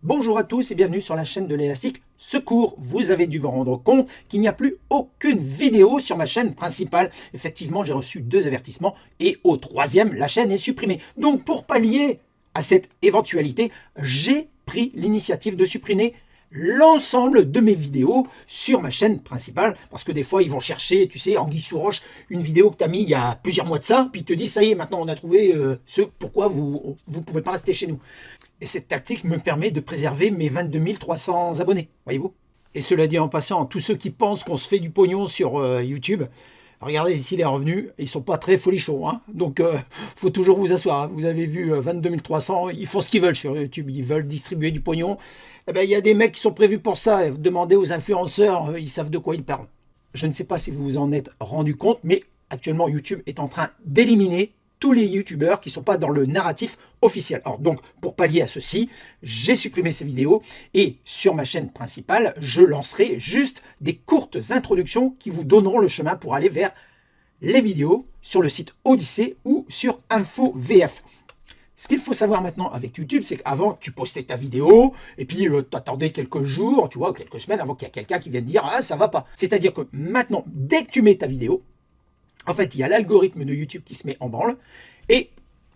Bonjour à tous et bienvenue sur la chaîne de l'Élastique Secours. Vous avez dû vous rendre compte qu'il n'y a plus aucune vidéo sur ma chaîne principale. Effectivement, j'ai reçu 2 avertissements et au 3e, la chaîne est supprimée. Donc pour pallier à cette éventualité, j'ai pris l'initiative de supprimer l'ensemble de mes vidéos sur ma chaîne principale, parce que des fois ils vont chercher, tu sais, anguille sous roche, une vidéo que tu as mis il y a plusieurs mois de ça, puis ils te disent ça y est, maintenant on a trouvé ce pourquoi vous ne pouvez pas rester chez nous. Et cette tactique me permet de préserver mes 22 300 abonnés, voyez-vous. Et cela dit en passant, tous ceux qui pensent qu'on se fait du pognon sur YouTube, regardez ici les revenus, ils sont pas très folichons, hein. Donc faut toujours vous asseoir, hein. Vous avez vu 22 300, ils font ce qu'ils veulent sur YouTube, ils veulent distribuer du pognon. Eh ben, il y a des mecs qui sont prévus pour ça, demandez aux influenceurs, ils savent de quoi ils parlent. Je ne sais pas si vous vous en êtes rendu compte, mais actuellement YouTube est en train d'éliminer tous les youtubeurs qui ne sont pas dans le narratif officiel. Alors donc, pour pallier à ceci, j'ai supprimé ces vidéos et sur ma chaîne principale, je lancerai juste des courtes introductions qui vous donneront le chemin pour aller vers les vidéos sur le site Odyssée ou sur InfoVF. Ce qu'il faut savoir maintenant avec YouTube, c'est qu'avant, tu postais ta vidéo et puis tu attendais quelques jours, tu vois, quelques semaines avant qu'il y ait quelqu'un qui vienne dire « Ah, ça va pas ». C'est-à-dire que maintenant, dès que tu mets ta vidéo, en fait, il y a l'algorithme de YouTube qui se met en branle et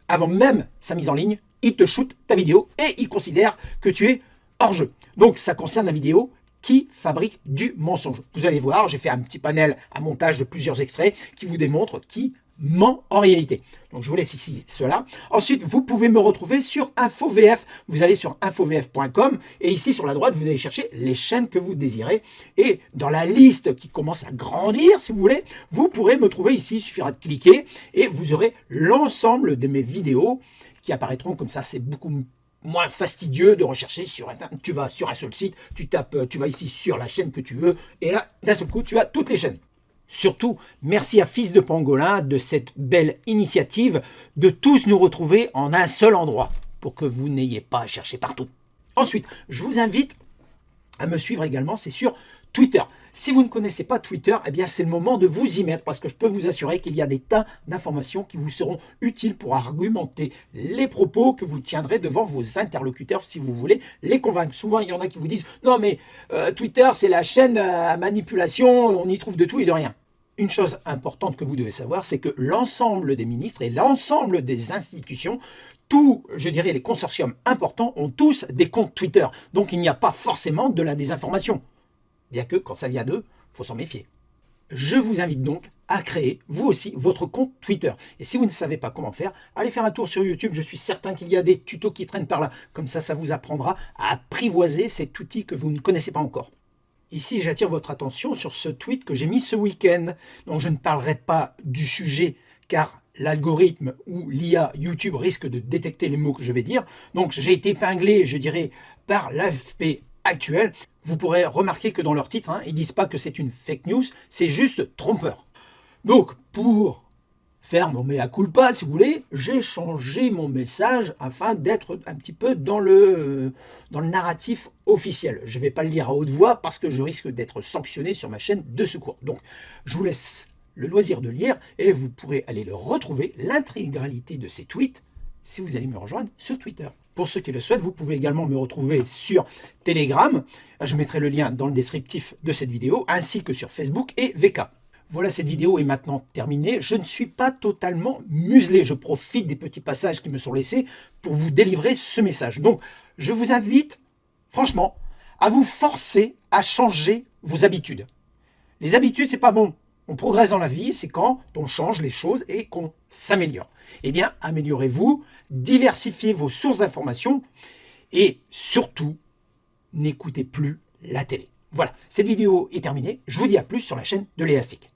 avant même sa mise en ligne, il te shoot ta vidéo et il considère que tu es hors jeu. Donc, ça concerne la vidéo qui fabrique du mensonge. Vous allez voir, j'ai fait un petit panel, un montage de plusieurs extraits qui vous démontre qui ment en réalité. Donc, je vous laisse ici cela. Ensuite, vous pouvez me retrouver sur InfoVF. Vous allez sur infovf.com et ici sur la droite, vous allez chercher les chaînes que vous désirez. Et dans la liste qui commence à grandir, si vous voulez, vous pourrez me trouver ici. Il suffira de cliquer et vous aurez l'ensemble de mes vidéos qui apparaîtront comme ça. C'est beaucoup moins fastidieux de rechercher sur Internet. Tu vas sur un seul site, tu vas ici sur la chaîne que tu veux et là, d'un seul coup, tu as toutes les chaînes. Surtout, merci à Fils de Pangolin de cette belle initiative de tous nous retrouver en un seul endroit pour que vous n'ayez pas à chercher partout. Ensuite, je vous invite à me suivre également, c'est sur Twitter. Si vous ne connaissez pas Twitter, eh bien c'est le moment de vous y mettre parce que je peux vous assurer qu'il y a des tas d'informations qui vous seront utiles pour argumenter les propos que vous tiendrez devant vos interlocuteurs si vous voulez les convaincre. Souvent, il y en a qui vous disent « Non mais Twitter, c'est la chaîne à manipulation, on y trouve de tout et de rien ». Une chose importante que vous devez savoir, c'est que l'ensemble des ministres et l'ensemble des institutions, tous, je dirais, les consortiums importants ont tous des comptes Twitter. Donc, il n'y a pas forcément de la désinformation. Bien que, quand ça vient d'eux, il faut s'en méfier. Je vous invite donc à créer, vous aussi, votre compte Twitter. Et si vous ne savez pas comment faire, allez faire un tour sur YouTube. Je suis certain qu'il y a des tutos qui traînent par là. Comme ça vous apprendra à apprivoiser cet outil que vous ne connaissez pas encore. Ici, j'attire votre attention sur ce tweet que j'ai mis ce week-end. Donc, je ne parlerai pas du sujet car l'algorithme ou l'IA YouTube risque de détecter les mots que je vais dire. Donc, j'ai été épinglé, je dirais, par l'AFP actuel. Vous pourrez remarquer que dans leur titre, ils ne disent pas que c'est une fake news, c'est juste trompeur. Donc, pour faire mon mea culpa, si vous voulez, j'ai changé mon message afin d'être un petit peu dans le narratif officiel. Je ne vais pas le lire à haute voix parce que je risque d'être sanctionné sur ma chaîne de secours. Donc, je vous laisse le loisir de lire et vous pourrez aller le retrouver, l'intégralité de ces tweets, si vous allez me rejoindre sur Twitter. Pour ceux qui le souhaitent, vous pouvez également me retrouver sur Telegram. Je mettrai le lien dans le descriptif de cette vidéo, ainsi que sur Facebook et VK. Voilà, cette vidéo est maintenant terminée. Je ne suis pas totalement muselé. Je profite des petits passages qui me sont laissés pour vous délivrer ce message. Donc, je vous invite, franchement, à vous forcer à changer vos habitudes. Les habitudes, c'est pas bon. On progresse dans la vie, c'est quand on change les choses et qu'on s'améliore. Eh bien, améliorez-vous, diversifiez vos sources d'informations et surtout, n'écoutez plus la télé. Voilà, cette vidéo est terminée. Je vous dis à plus sur la chaîne de l'Élastique.